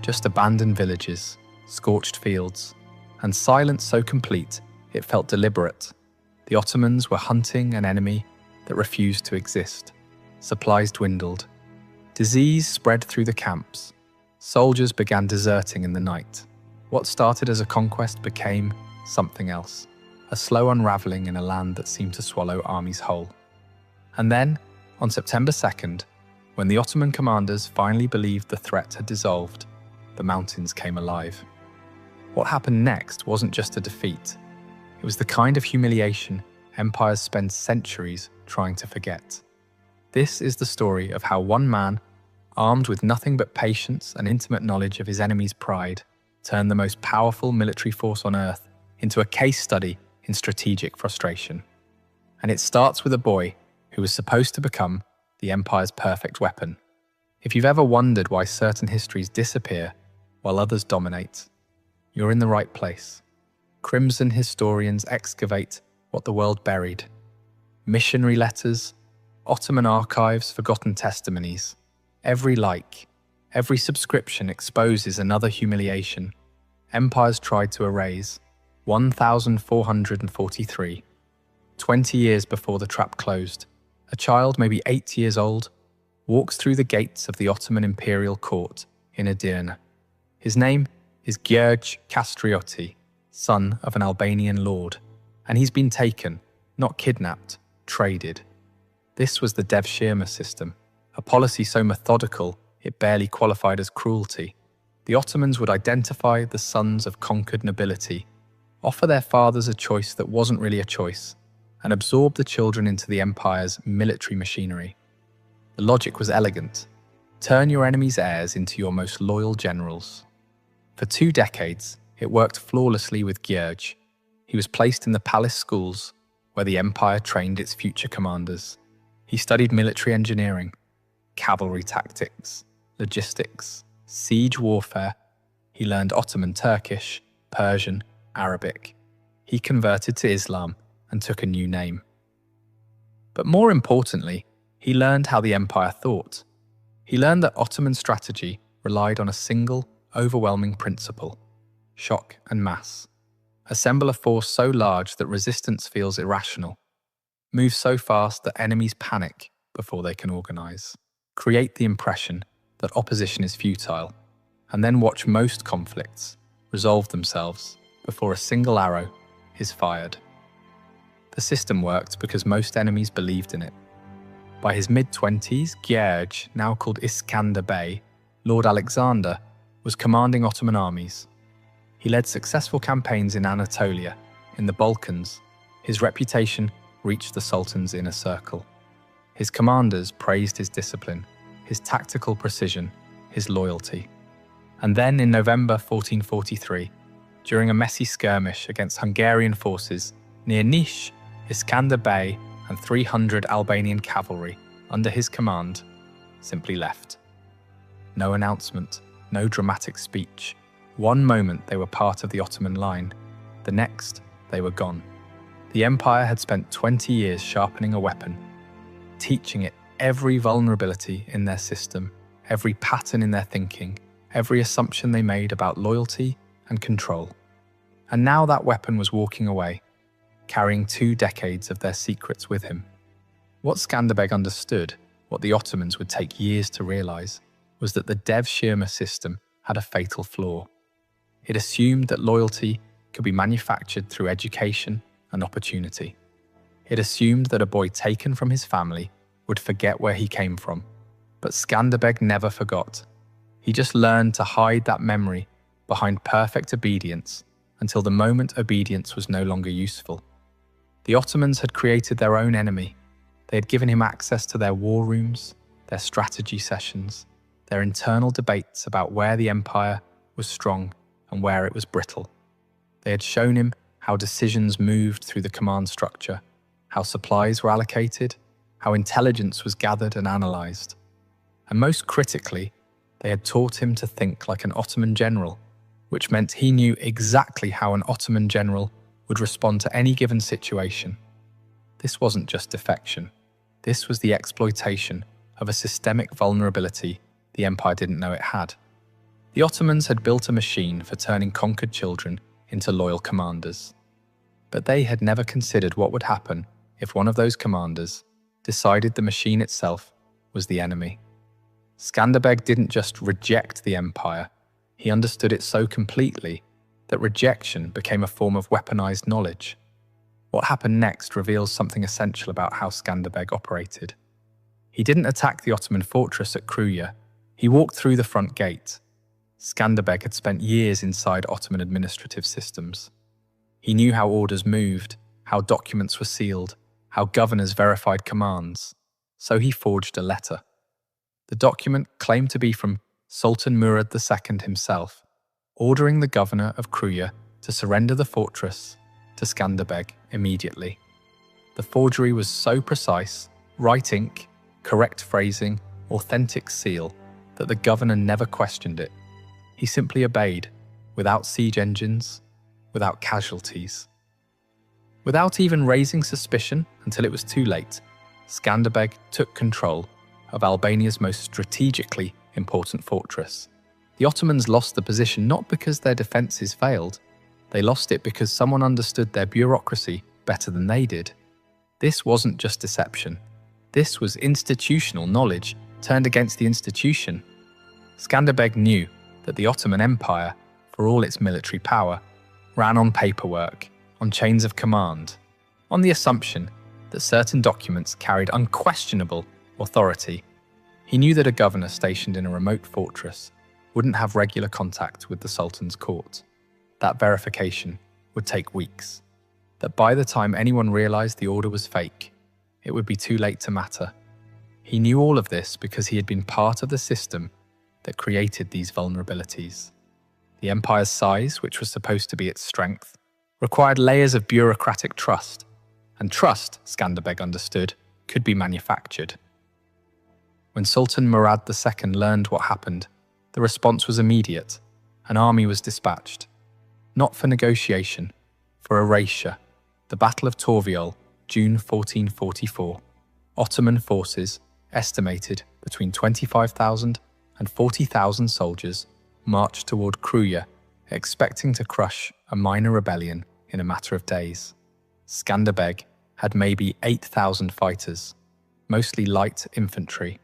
just abandoned villages, scorched fields, and silence so complete it felt deliberate. The Ottomans were hunting an enemy that refused to exist. Supplies dwindled. Disease spread through the camps. Soldiers began deserting in the night. What started as a conquest became something else, a slow unraveling in a land that seemed to swallow armies whole. And then, on September 2nd, when the Ottoman commanders finally believed the threat had dissolved, the mountains came alive. What happened next wasn't just a defeat. It was the kind of humiliation empires spend centuries trying to forget. This is the story of how one man, armed with nothing but patience and intimate knowledge of his enemy's pride, turned the most powerful military force on earth into a case study in strategic frustration. And it starts with a boy who was supposed to become the empire's perfect weapon. If you've ever wondered why certain histories disappear while others dominate, you're in the right place. Crimson historians excavate what the world buried. Missionary letters, Ottoman archives, forgotten testimonies. Every like, every subscription exposes another humiliation empires tried to erase. 1443. 20 years before the trap closed, a child, maybe 8 years old, walks through the gates of the Ottoman imperial court in Edirne. His name is Gjergj Kastrioti, son of an Albanian lord, and he's been taken, not kidnapped, traded. This was the Devshirme system, a policy so methodical it barely qualified as cruelty. The Ottomans would identify the sons of conquered nobility, offer their fathers a choice that wasn't really a choice, and absorb the children into the empire's military machinery. The logic was elegant. Turn your enemy's heirs into your most loyal generals. For 2 decades, it worked flawlessly with Gjergj. He was placed in the palace schools, where the empire trained its future commanders. He studied military engineering, cavalry tactics, logistics, siege warfare. He learned Ottoman Turkish, Persian, Arabic. He converted to Islam and took a new name. But more importantly, he learned how the empire thought. He learned that Ottoman strategy relied on a single, overwhelming principle: shock and mass. Assemble a force so large that resistance feels irrational. Move so fast that enemies panic before they can organize. Create the impression that opposition is futile, and then watch most conflicts resolve themselves before a single arrow is fired. The system worked because most enemies believed in it. By his mid-20s, Gjergj, now called Skanderbeg, Lord Alexander, was commanding Ottoman armies. He led successful campaigns in Anatolia, in the Balkans. His reputation reached the Sultan's inner circle. His commanders praised his discipline, his tactical precision, his loyalty. And then in November 1443, during a messy skirmish against Hungarian forces near Niš, Skanderbeg and 300 Albanian cavalry under his command simply left. No announcement, no dramatic speech. One moment they were part of the Ottoman line, the next they were gone. The empire had spent 20 years sharpening a weapon, teaching it every vulnerability in their system, every pattern in their thinking, every assumption they made about loyalty and control. And now that weapon was walking away, carrying 2 decades of their secrets with him. What Skanderbeg understood, what the Ottomans would take years to realize, was that the Devshirme system had a fatal flaw. It assumed that loyalty could be manufactured through education and opportunity. It assumed that a boy taken from his family would forget where he came from. But Skanderbeg never forgot. He just learned to hide that memory behind perfect obedience until the moment obedience was no longer useful. The Ottomans had created their own enemy. They had given him access to their war rooms, their strategy sessions, their internal debates about where the empire was strong and where it was brittle. They had shown him how decisions moved through the command structure, how supplies were allocated, how intelligence was gathered and analysed. And most critically, they had taught him to think like an Ottoman general, which meant he knew exactly how an Ottoman general would respond to any given situation. This wasn't just defection. This was the exploitation of a systemic vulnerability the empire didn't know it had. The Ottomans had built a machine for turning conquered children into loyal commanders. But they had never considered what would happen if one of those commanders decided the machine itself was the enemy. Skanderbeg didn't just reject the empire, he understood it so completely that rejection became a form of weaponized knowledge. What happened next reveals something essential about how Skanderbeg operated. He didn't attack the Ottoman fortress at Kruja, he walked through the front gate. Skanderbeg had spent years inside Ottoman administrative systems. He knew how orders moved, how documents were sealed, how governors verified commands. So he forged a letter. The document claimed to be from Sultan Murad II himself, ordering the governor of Kruja to surrender the fortress to Skanderbeg immediately. The forgery was so precise, right ink, correct phrasing, authentic seal, that the governor never questioned it. He simply obeyed, without siege engines, without casualties. Without even raising suspicion until it was too late, Skanderbeg took control of Albania's most strategically important fortress. The Ottomans lost the position not because their defences failed, they lost it because someone understood their bureaucracy better than they did. This wasn't just deception. This was institutional knowledge turned against the institution. Skanderbeg knew that the Ottoman Empire, for all its military power, ran on paperwork, on chains of command, on the assumption that certain documents carried unquestionable authority. He knew that a governor stationed in a remote fortress wouldn't have regular contact with the Sultan's court. That verification would take weeks. That by the time anyone realized the order was fake, it would be too late to matter. He knew all of this because he had been part of the system that created these vulnerabilities. The empire's size, which was supposed to be its strength, required layers of bureaucratic trust, and trust, Skanderbeg understood, could be manufactured. When Sultan Murad II learned what happened, the response was immediate. An army was dispatched. Not for negotiation, for erasure. The Battle of Torviol, June 1444. Ottoman forces, estimated between 25,000 and 40,000 soldiers, marched toward Kruja, expecting to crush a minor rebellion in a matter of days. Skanderbeg had maybe 8,000 fighters, mostly light infantry,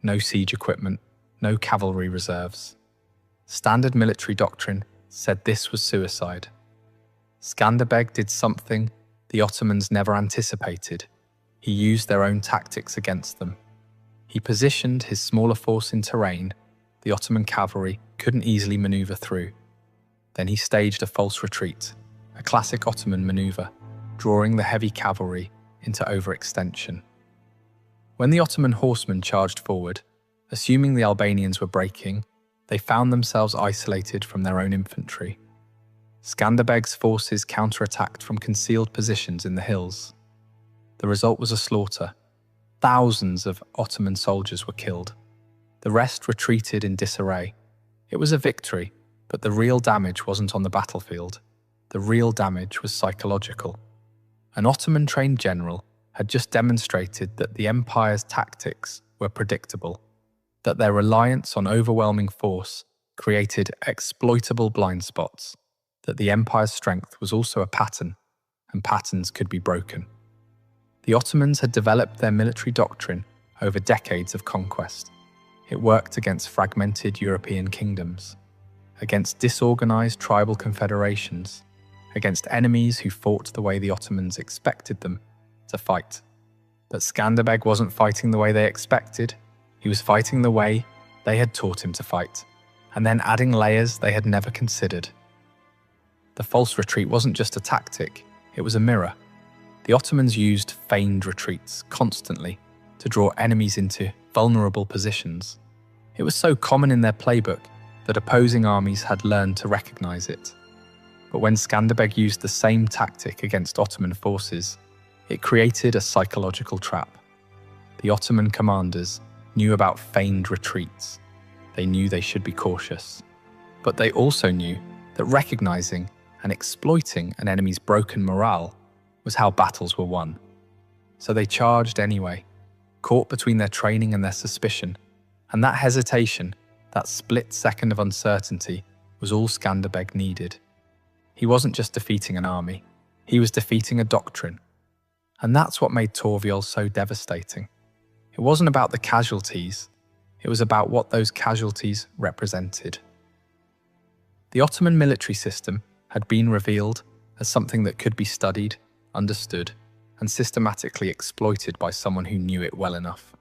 no siege equipment, no cavalry reserves. Standard military doctrine said this was suicide. Skanderbeg did something the Ottomans never anticipated. He used their own tactics against them. He positioned his smaller force in terrain the Ottoman cavalry couldn't easily maneuver through. Then he staged a false retreat, a classic Ottoman maneuver, drawing the heavy cavalry into overextension. When the Ottoman horsemen charged forward, assuming the Albanians were breaking, they found themselves isolated from their own infantry. Skanderbeg's forces counterattacked from concealed positions in the hills. The result was a slaughter. Thousands of Ottoman soldiers were killed. The rest retreated in disarray. It was a victory, but the real damage wasn't on the battlefield. The real damage was psychological. An Ottoman-trained general had just demonstrated that the empire's tactics were predictable, that their reliance on overwhelming force created exploitable blind spots, that the empire's strength was also a pattern, and patterns could be broken. The Ottomans had developed their military doctrine over decades of conquest. It worked against fragmented European kingdoms, against disorganized tribal confederations, against enemies who fought the way the Ottomans expected them to fight. But Skanderbeg wasn't fighting the way they expected. He was fighting the way they had taught him to fight, and then adding layers they had never considered. The false retreat wasn't just a tactic, it was a mirror. The Ottomans used feigned retreats constantly to draw enemies into vulnerable positions. It was so common in their playbook that opposing armies had learned to recognize it. But when Skanderbeg used the same tactic against Ottoman forces, it created a psychological trap. The Ottoman commanders knew about feigned retreats. They knew they should be cautious. But they also knew that recognizing and exploiting an enemy's broken morale was how battles were won. So they charged anyway, caught between their training and their suspicion, and that hesitation That split second of uncertainty was all Skanderbeg needed. He wasn't just defeating an army, he was defeating a doctrine. And that's what made Torviol so devastating. It wasn't about the casualties, it was about what those casualties represented. The Ottoman military system had been revealed as something that could be studied, understood, and systematically exploited by someone who knew it well enough.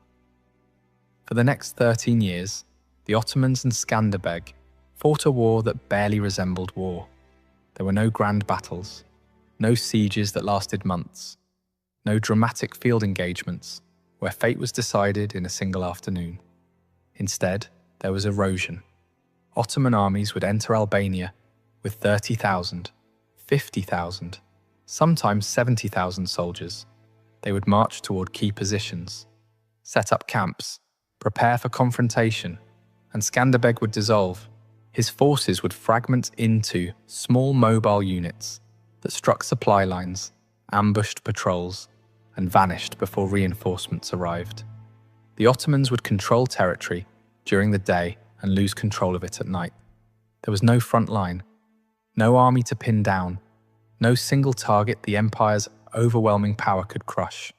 For the next 13 years, the Ottomans and Skanderbeg fought a war that barely resembled war. There were no grand battles, no sieges that lasted months, no dramatic field engagements where fate was decided in a single afternoon. Instead, there was erosion. Ottoman armies would enter Albania with 30,000, 50,000, sometimes 70,000 soldiers. They would march toward key positions, set up camps, prepare for confrontation, and Skanderbeg would dissolve. His forces would fragment into small mobile units that struck supply lines, ambushed patrols, and vanished before reinforcements arrived. The Ottomans would control territory during the day and lose control of it at night. There was no front line, no army to pin down, no single target the empire's overwhelming power could crush.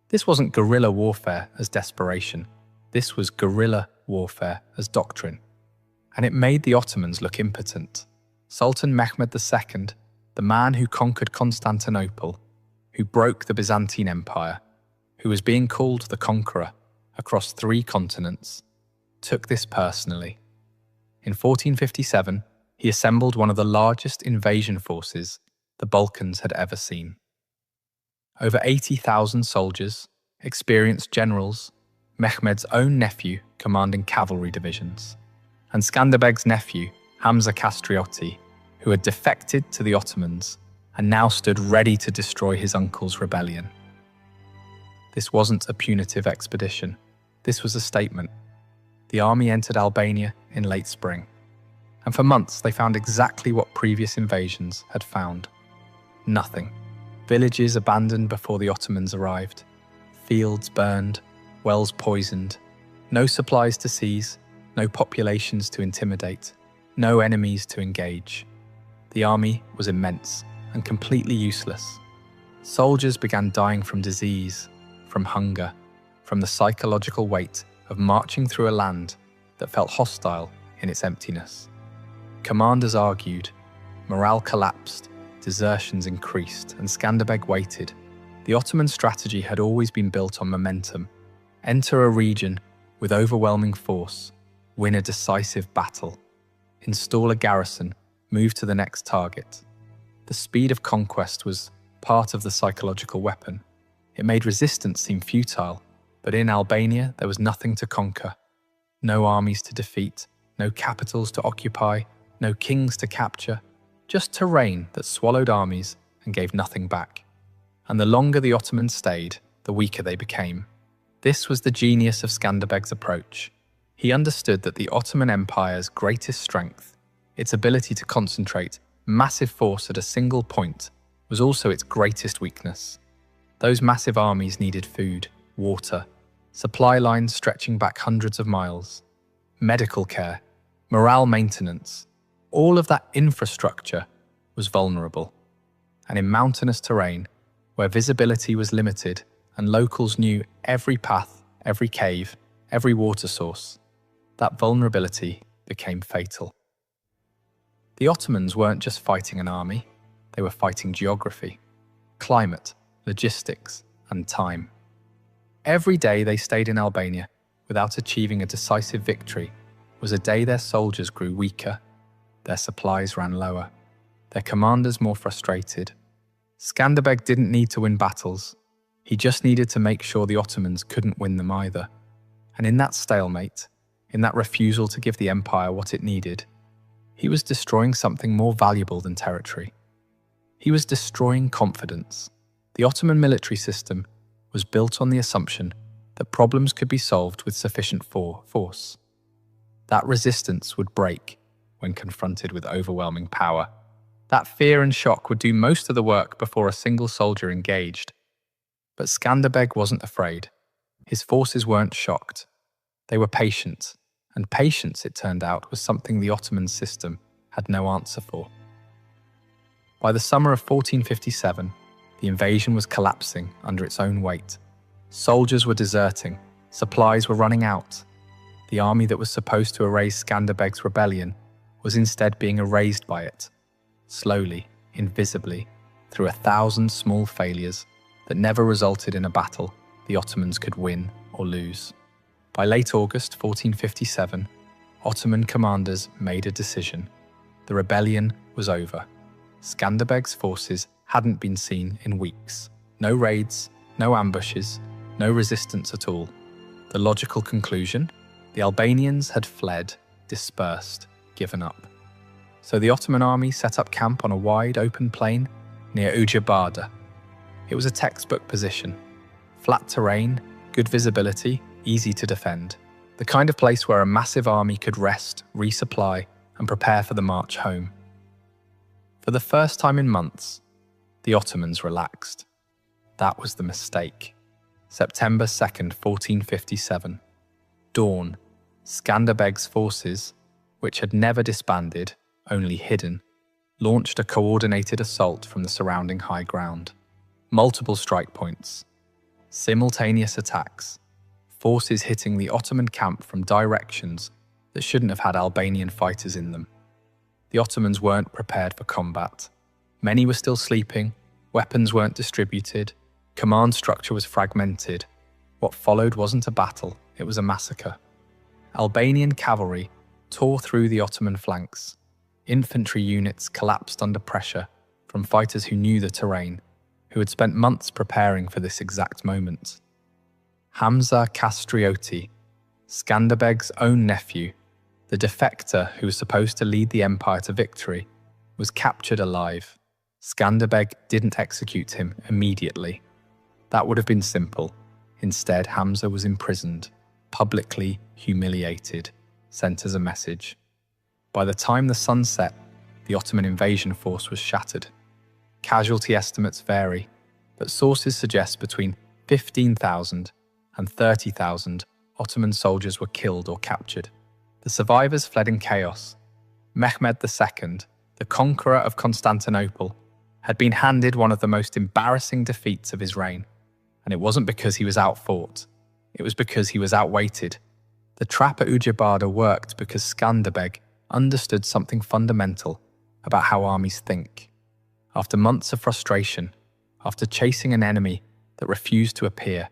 This wasn't guerrilla warfare as desperation. This was guerrilla warfare as doctrine. And it made the Ottomans look impotent. Sultan Mehmed II, the man who conquered Constantinople, who broke the Byzantine Empire, who was being called the Conqueror across 3 continents, took this personally. In 1457, he assembled one of the largest invasion forces the Balkans had ever seen. Over 80,000 soldiers, experienced generals, Mehmed's own nephew commanding cavalry divisions, and Skanderbeg's nephew, Hamza Kastrioti, who had defected to the Ottomans and now stood ready to destroy his uncle's rebellion. This wasn't a punitive expedition. This was a statement. The army entered Albania in late spring, and for months they found exactly what previous invasions had found. Nothing. Villages abandoned before the Ottomans arrived, fields burned, wells poisoned, no supplies to seize, no populations to intimidate, no enemies to engage. The army was immense and completely useless. Soldiers began dying from disease, from hunger, from the psychological weight of marching through a land that felt hostile in its emptiness. Commanders argued, morale collapsed, desertions increased, and Skanderbeg waited. The Ottoman strategy had always been built on momentum. Enter a region with overwhelming force, win a decisive battle, install a garrison, move to the next target. The speed of conquest was part of the psychological weapon. It made resistance seem futile, but in Albania there was nothing to conquer. No armies to defeat, no capitals to occupy, no kings to capture, just terrain that swallowed armies and gave nothing back. And the longer the Ottomans stayed, the weaker they became. This was the genius of Skanderbeg's approach. He understood that the Ottoman Empire's greatest strength, its ability to concentrate massive force at a single point, was also its greatest weakness. Those massive armies needed food, water, supply lines stretching back hundreds of miles, medical care, morale maintenance. All of that infrastructure was vulnerable. And in mountainous terrain, where visibility was limited and locals knew every path, every cave, every water source, that vulnerability became fatal. The Ottomans weren't just fighting an army, they were fighting geography, climate, logistics, and time. Every day they stayed in Albania without achieving a decisive victory was a day their soldiers grew weaker, their supplies ran lower, their commanders more frustrated. Skanderbeg didn't need to win battles, he just needed to make sure the Ottomans couldn't win them either. And in that stalemate, in that refusal to give the empire what it needed, he was destroying something more valuable than territory. He was destroying confidence. The Ottoman military system was built on the assumption that problems could be solved with sufficient force. That resistance would break when confronted with overwhelming power. That fear and shock would do most of the work before a single soldier engaged. But Skanderbeg wasn't afraid. His forces weren't shocked. They were patient, And patience, it turned out, was something the Ottoman system had no answer for. By the summer of 1457, the invasion was collapsing under its own weight. Soldiers were deserting, supplies were running out. The army that was supposed to erase Skanderbeg's rebellion was instead being erased by it, slowly, invisibly, through 1,000 small failures that never resulted in a battle the Ottomans could win or lose. By late August 1457, Ottoman commanders made a decision. The rebellion was over. Skanderbeg's forces hadn't been seen in weeks. No raids, no ambushes, no resistance at all. The logical conclusion? The Albanians had fled, dispersed, given up. So the Ottoman army set up camp on a wide open plain near Ujabada. It was a textbook position. Flat terrain, good visibility, easy to defend. The kind of place where a massive army could rest, resupply, and prepare for the march home. For the first time in months, the Ottomans relaxed. That was the mistake. September 2nd, 1457. Dawn. Skanderbeg's forces, which had never disbanded, only hidden, launched a coordinated assault from the surrounding high ground. Multiple strike points. Simultaneous attacks. Forces hitting the Ottoman camp from directions that shouldn't have had Albanian fighters in them. The Ottomans weren't prepared for combat. Many were still sleeping, weapons weren't distributed, command structure was fragmented. What followed wasn't a battle, it was a massacre. Albanian cavalry tore through the Ottoman flanks. Infantry units collapsed under pressure from fighters who knew the terrain, who had spent months preparing for this exact moment. Hamza Kastrioti, Skanderbeg's own nephew, the defector who was supposed to lead the empire to victory, was captured alive. Skanderbeg didn't execute him immediately. That would have been simple. Instead, Hamza was imprisoned, publicly humiliated, sent as a message. By the time the sun set, the Ottoman invasion force was shattered. Casualty estimates vary, but sources suggest between 15,000 and 30,000 Ottoman soldiers were killed or captured. The survivors fled in chaos. Mehmed II, the conqueror of Constantinople, had been handed one of the most embarrassing defeats of his reign. And it wasn't because he was outfought. It was because he was outweighted. The trap at Ujabada worked because Skanderbeg understood something fundamental about how armies think. After months of frustration, after chasing an enemy that refused to appear,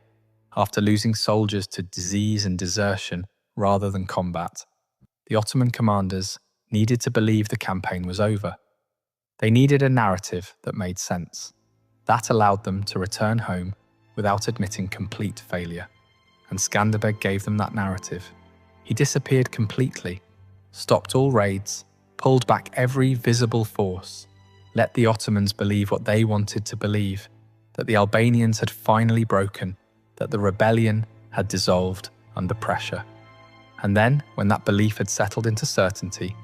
after losing soldiers to disease and desertion rather than combat, the Ottoman commanders needed to believe the campaign was over. They needed a narrative that made sense. That allowed them to return home without admitting complete failure. And Skanderbeg gave them that narrative. He disappeared completely, stopped all raids, pulled back every visible force, let the Ottomans believe what they wanted to believe, that the Albanians had finally broken, that the rebellion had dissolved under pressure. And then, when that belief had settled into certainty,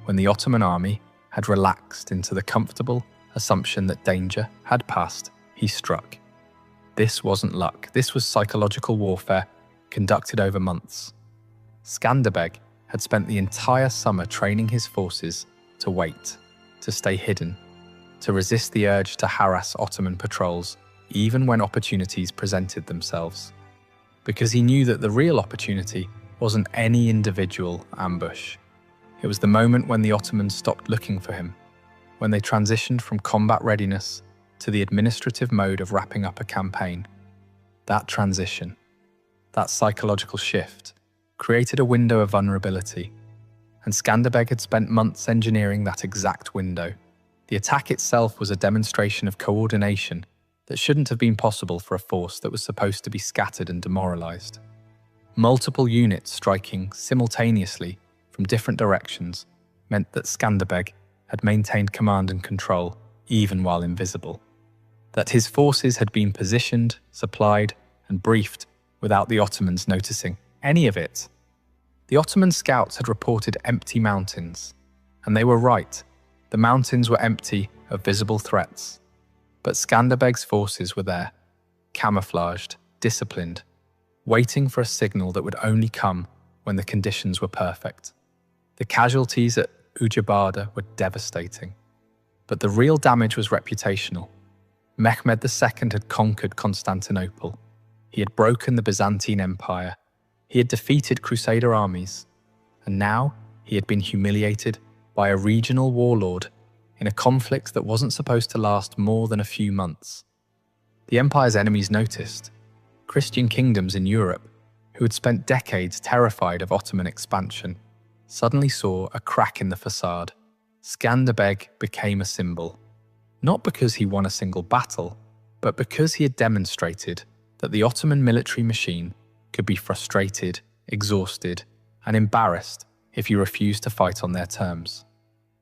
when the Ottoman army had relaxed into the comfortable assumption that danger had passed, he struck. This wasn't luck, this was psychological warfare conducted over months. Skanderbeg had spent the entire summer training his forces to wait, to stay hidden, to resist the urge to harass Ottoman patrols, even when opportunities presented themselves. Because he knew that the real opportunity wasn't any individual ambush. It was the moment when the Ottomans stopped looking for him, when they transitioned from combat readiness to the administrative mode of wrapping up a campaign. That transition, that psychological shift, created a window of vulnerability, and Skanderbeg had spent months engineering that exact window. The attack itself was a demonstration of coordination that shouldn't have been possible for a force that was supposed to be scattered and demoralized. Multiple units striking simultaneously from different directions meant that Skanderbeg had maintained command and control even while invisible. That his forces had been positioned, supplied, and briefed without the Ottomans noticing any of it. The Ottoman scouts had reported empty mountains, and they were right. The mountains were empty of visible threats. But Skanderbeg's forces were there, camouflaged, disciplined, waiting for a signal that would only come when the conditions were perfect. The casualties at Ujabada were devastating. But the real damage was reputational. Mehmed II had conquered Constantinople. He had broken the Byzantine Empire. He had defeated Crusader armies. And now he had been humiliated by a regional warlord in a conflict that wasn't supposed to last more than a few months. The empire's enemies noticed. Christian kingdoms in Europe, who had spent decades terrified of Ottoman expansion, suddenly saw a crack in the facade. Skanderbeg became a symbol, not because he won a single battle, but because he had demonstrated that the Ottoman military machine could be frustrated, exhausted, and embarrassed if you refused to fight on their terms.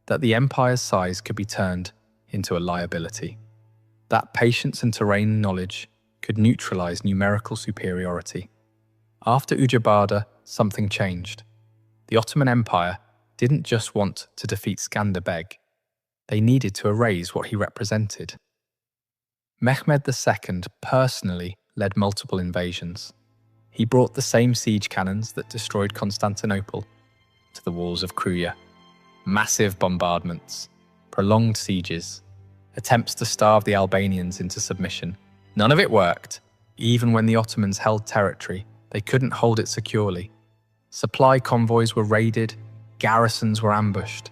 That the empire's size could be turned into a liability. That patience and terrain knowledge could neutralize numerical superiority. After Ujabada, something changed. The Ottoman Empire didn't just want to defeat Skanderbeg, they needed to erase what he represented. Mehmed II personally led multiple invasions. He brought the same siege cannons that destroyed Constantinople to the walls of Kruja. Massive bombardments, prolonged sieges, attempts to starve the Albanians into submission. None of it worked. Even when the Ottomans held territory, they couldn't hold it securely. Supply convoys were raided, garrisons were ambushed.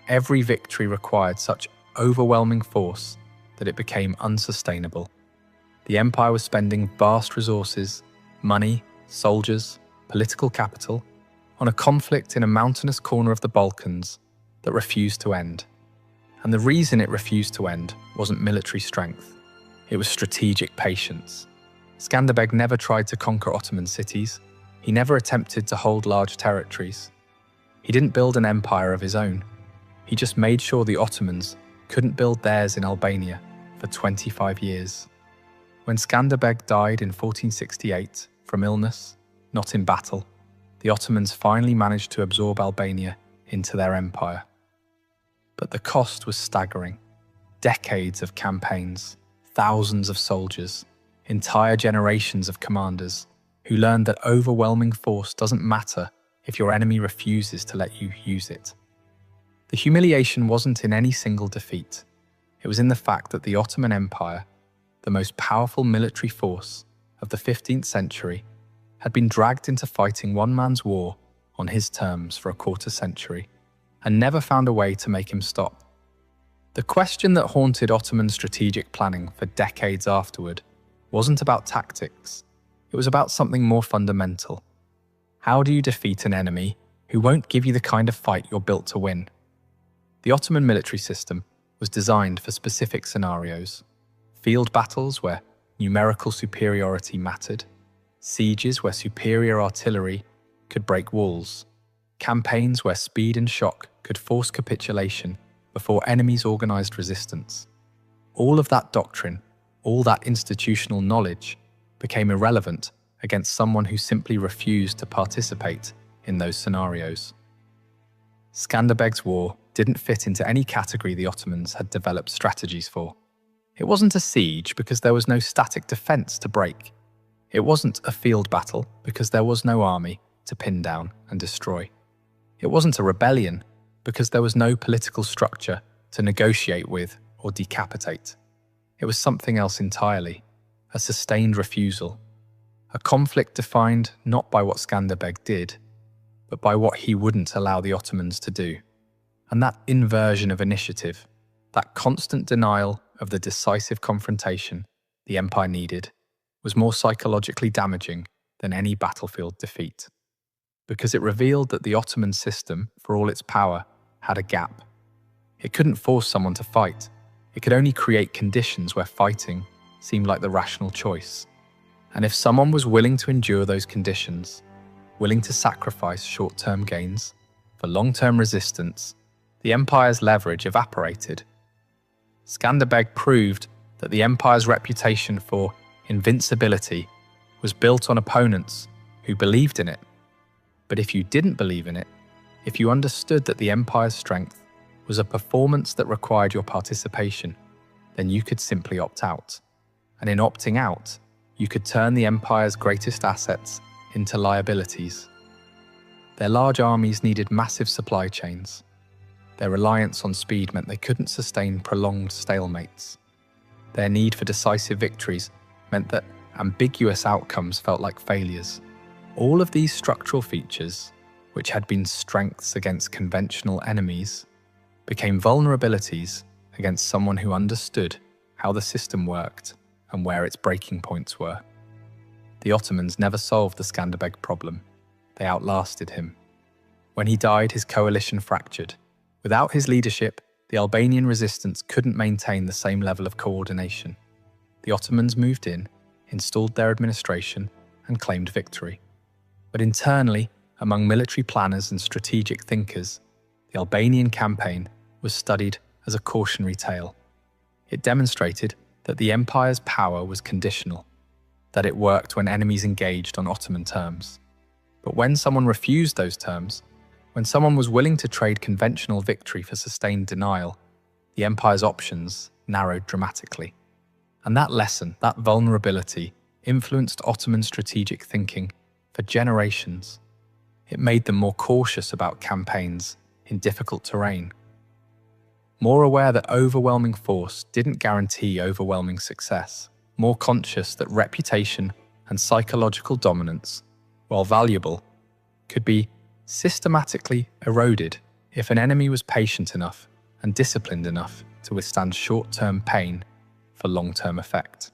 Every victory required such overwhelming force that it became unsustainable. The empire was spending vast resources, money, soldiers, political capital, on a conflict in a mountainous corner of the Balkans that refused to end. And the reason it refused to end wasn't military strength. It was strategic patience. Skanderbeg never tried to conquer Ottoman cities. He never attempted to hold large territories. He didn't build an empire of his own. He just made sure the Ottomans couldn't build theirs in Albania for 25 years. When Skanderbeg died in 1468 from illness, not in battle, the Ottomans finally managed to absorb Albania into their empire. But the cost was staggering. Decades of campaigns, thousands of soldiers, entire generations of commanders who learned that overwhelming force doesn't matter if your enemy refuses to let you use it. The humiliation wasn't in any single defeat. It was in the fact that the Ottoman Empire, the most powerful military force of the 15th century, had been dragged into fighting one man's war on his terms for a quarter century, and never found a way to make him stop. The question that haunted Ottoman strategic planning for decades afterward wasn't about tactics. It was about something more fundamental. How do you defeat an enemy who won't give you the kind of fight you're built to win? The Ottoman military system was designed for specific scenarios. Field battles where numerical superiority mattered, sieges where superior artillery could break walls, campaigns where speed and shock could force capitulation before enemies organized resistance. All of that doctrine, all that institutional knowledge, became irrelevant against someone who simply refused to participate in those scenarios. Skanderbeg's war didn't fit into any category the Ottomans had developed strategies for. It wasn't a siege because there was no static defense to break. It wasn't a field battle because there was no army to pin down and destroy. It wasn't a rebellion because there was no political structure to negotiate with or decapitate. It was something else entirely, a sustained refusal, a conflict defined not by what Skanderbeg did, but by what he wouldn't allow the Ottomans to do. And that inversion of initiative, that constant denial of the decisive confrontation the empire needed, was more psychologically damaging than any battlefield defeat. Because it revealed that the Ottoman system, for all its power, had a gap. It couldn't force someone to fight. It could only create conditions where fighting seemed like the rational choice. And if someone was willing to endure those conditions, willing to sacrifice short-term gains for long-term resistance, the empire's leverage evaporated. Skanderbeg proved that the empire's reputation for invincibility was built on opponents who believed in it. But if you didn't believe in it, if you understood that the empire's strength was a performance that required your participation, then you could simply opt out. And in opting out, you could turn the empire's greatest assets into liabilities. Their large armies needed massive supply chains. Their reliance on speed meant they couldn't sustain prolonged stalemates. Their need for decisive victories meant that ambiguous outcomes felt like failures. All of these structural features, which had been strengths against conventional enemies, became vulnerabilities against someone who understood how the system worked and where its breaking points were. The Ottomans never solved the Skanderbeg problem. They outlasted him. When he died, his coalition fractured. Without his leadership, the Albanian resistance couldn't maintain the same level of coordination. The Ottomans moved in, installed their administration, and claimed victory. But internally, among military planners and strategic thinkers, the Albanian campaign was studied as a cautionary tale. It demonstrated that the empire's power was conditional, that it worked when enemies engaged on Ottoman terms. But when someone refused those terms, when someone was willing to trade conventional victory for sustained denial, the empire's options narrowed dramatically. And that lesson, that vulnerability, influenced Ottoman strategic thinking for generations. It made them more cautious about campaigns in difficult terrain, more aware that overwhelming force didn't guarantee overwhelming success, more conscious that reputation and psychological dominance, while valuable, could be systematically eroded if an enemy was patient enough and disciplined enough to withstand short-term pain for long-term effect.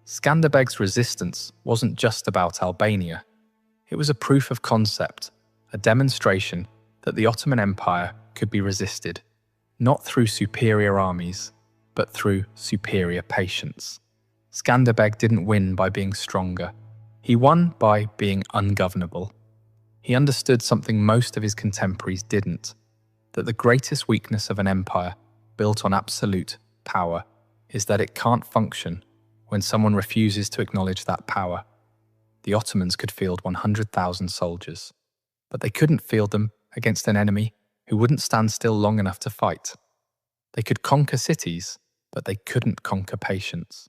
Skanderbeg's resistance wasn't just about Albania. It was a proof of concept, a demonstration that the Ottoman Empire could be resisted, not through superior armies, but through superior patience. Skanderbeg didn't win by being stronger. He won by being ungovernable. He understood something most of his contemporaries didn't, that the greatest weakness of an empire built on absolute power is that it can't function when someone refuses to acknowledge that power. The Ottomans could field 100,000 soldiers, but they couldn't field them against an enemy who wouldn't stand still long enough to fight. They could conquer cities, but they couldn't conquer patience.